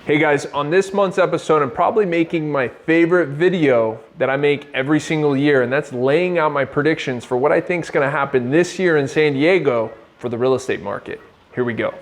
Hey guys, on this month's episode, I'm probably making my favorite video that I make every single year, and that's laying out my predictions for what I think is going to happen this year in San Diego for the real estate market. Here we go.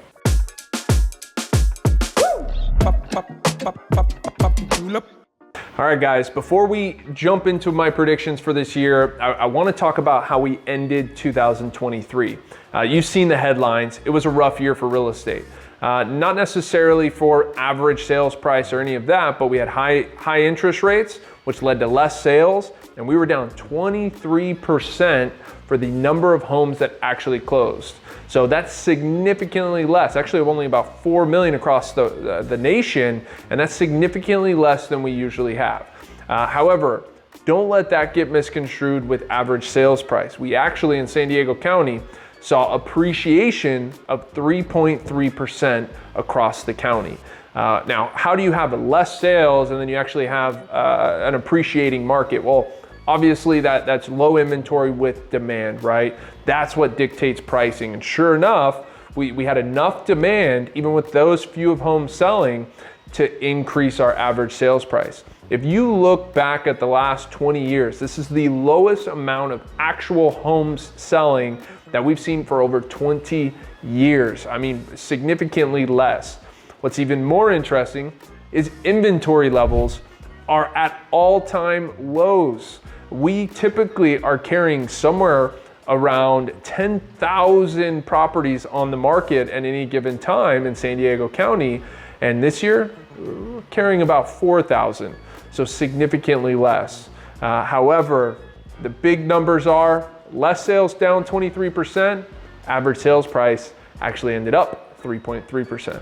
All right guys, before we jump into my predictions for this year, I want to talk about how we ended 2023. You've seen the headlines. It was a rough year for real estate. Not necessarily for average sales price or any of that, but we had high interest rates, which led to less sales, and we were down 23% for the number of homes that actually closed. So that's significantly less, actually only about 4 million across the nation, and that's significantly less than we usually have. However, don't let that get misconstrued with average sales price. We actually, in San Diego County, saw appreciation of 3.3% across the county. Now, how do you have less sales and then you actually have an appreciating market? Well, obviously that's low inventory with demand, right? That's what dictates pricing. And sure enough, we had enough demand, even with those few of homes selling, to increase our average sales price. If you look back at the last 20 years, this is the lowest amount of actual homes selling that we've seen for over 20 years. I mean, significantly less. What's even more interesting is inventory levels are at all-time lows. We typically are carrying somewhere around 10,000 properties on the market at any given time in San Diego County. And this year, we're carrying about 4,000, so significantly less. However, the big numbers are less sales down 23%, average sales price actually ended up 3.3%.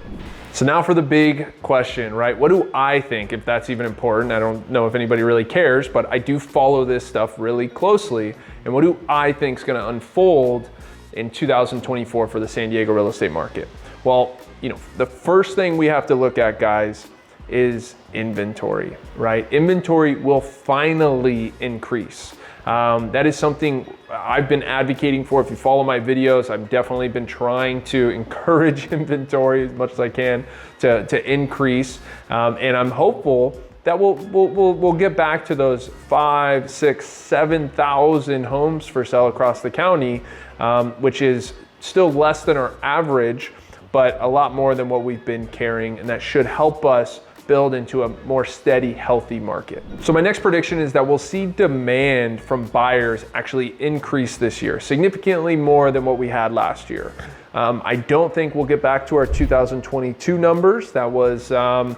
So now for the big question, right? What do I think, if that's even important? I don't know if anybody really cares, but I do follow this stuff really closely. And what do I think is going to unfold in 2024 for the San Diego real estate market? Well, the first thing we have to look at, guys, is inventory, right? Inventory will finally increase. That is something I've been advocating for. If you follow my videos, I've definitely been trying to encourage inventory as much as I can to increase. And I'm hopeful that we'll get back to those 5, 6, 7,000 homes for sale across the county, which is still less than our average, but a lot more than what we've been carrying, and that should help us build into a more steady, healthy market. So my next prediction is that we'll see demand from buyers actually increase this year, significantly more than what we had last year. I don't think we'll get back to our 2022 numbers. That was a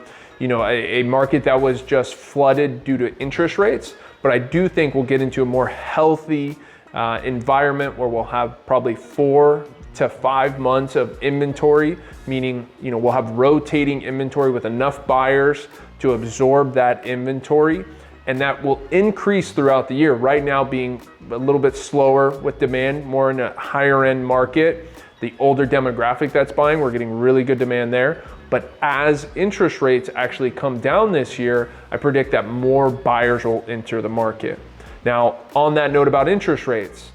market that was just flooded due to interest rates, but I do think we'll get into a more healthy environment where we'll have probably 4 to 5 months of inventory, meaning we'll have rotating inventory with enough buyers to absorb that inventory, and that will increase throughout the year. Right now being a little bit slower with demand, more in a higher end market. The older demographic that's buying, we're getting really good demand there. But as interest rates actually come down this year, I predict that more buyers will enter the market. Now, on that note about interest rates,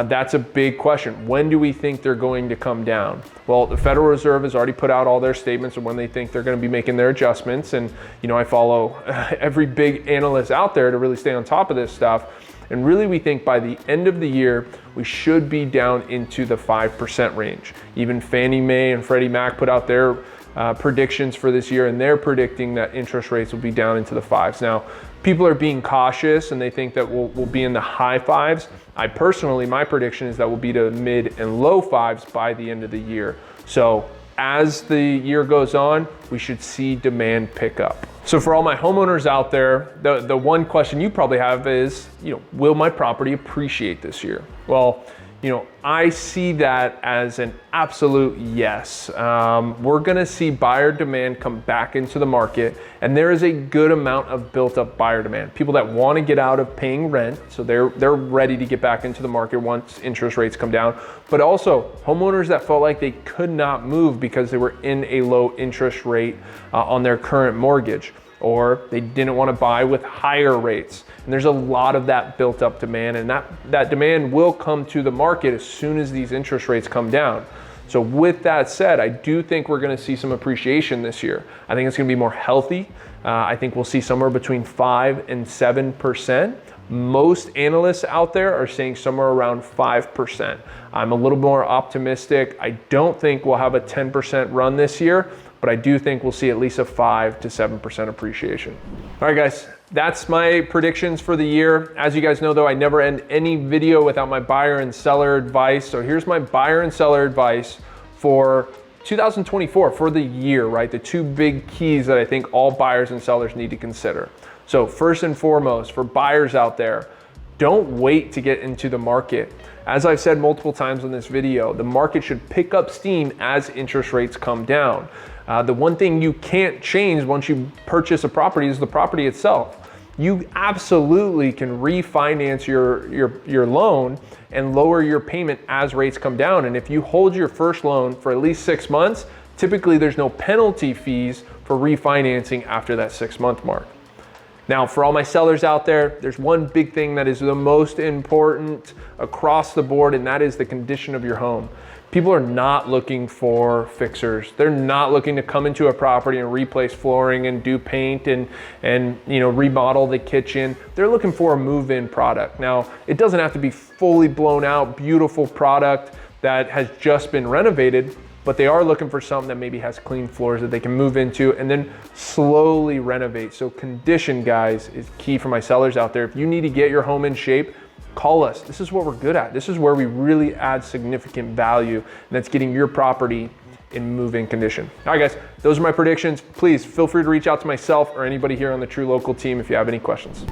that's a big question. When do we think they're going to come down? Well, the Federal Reserve has already put out all their statements of when they think they're going to be making their adjustments. And, I follow every big analyst out there to really stay on top of this stuff. And really, we think by the end of the year, we should be down into the 5% range. Even Fannie Mae and Freddie Mac put out their predictions for this year, and they're predicting that interest rates will be down into the 5s. Now, people are being cautious and they think that we'll be in the high 5s. My prediction is that we'll be to mid and low 5s by the end of the year. So as the year goes on, we should see demand pick up. So for all my homeowners out there, the one question you probably have is, will my property appreciate this year? Well, I see that as an absolute yes. We're gonna see buyer demand come back into the market, and there is a good amount of built up buyer demand. People that wanna get out of paying rent, so they're ready to get back into the market once interest rates come down, but also homeowners that felt like they could not move because they were in a low interest rate on their current mortgage, or they didn't wanna buy with higher rates. And there's a lot of that built up demand, and that demand will come to the market as soon as these interest rates come down. So with that said, I do think we're gonna see some appreciation this year. I think it's gonna be more healthy. I think we'll see somewhere between 5 and 7%. Most analysts out there are saying somewhere around 5%. I'm a little more optimistic. I don't think we'll have a 10% run this year, but I do think we'll see at least a 5 to 7% appreciation. All right, guys, that's my predictions for the year. As you guys know though, I never end any video without my buyer and seller advice. So here's my buyer and seller advice for 2024, for the year, right? The two big keys that I think all buyers and sellers need to consider. So first and foremost, for buyers out there, don't wait to get into the market. As I've said multiple times in this video, the market should pick up steam as interest rates come down. The one thing you can't change once you purchase a property is the property itself. You absolutely can refinance your loan and lower your payment as rates come down. And if you hold your first loan for at least 6 months, typically there's no penalty fees for refinancing after that 6-month mark. Now, for all my sellers out there, there's one big thing that is the most important across the board, and that is the condition of your home. People are not looking for fixers. They're not looking to come into a property and replace flooring and do paint and remodel the kitchen. They're looking for a move-in product. Now, it doesn't have to be fully blown out, beautiful product that has just been renovated, but they are looking for something that maybe has clean floors that they can move into and then slowly renovate. So condition, guys, is key for my sellers out there. If you need to get your home in shape, call us. This is what we're good at. This is where we really add significant value, and that's getting your property in move-in condition. All right, guys, those are my predictions. Please feel free to reach out to myself or anybody here on the True Local team if you have any questions.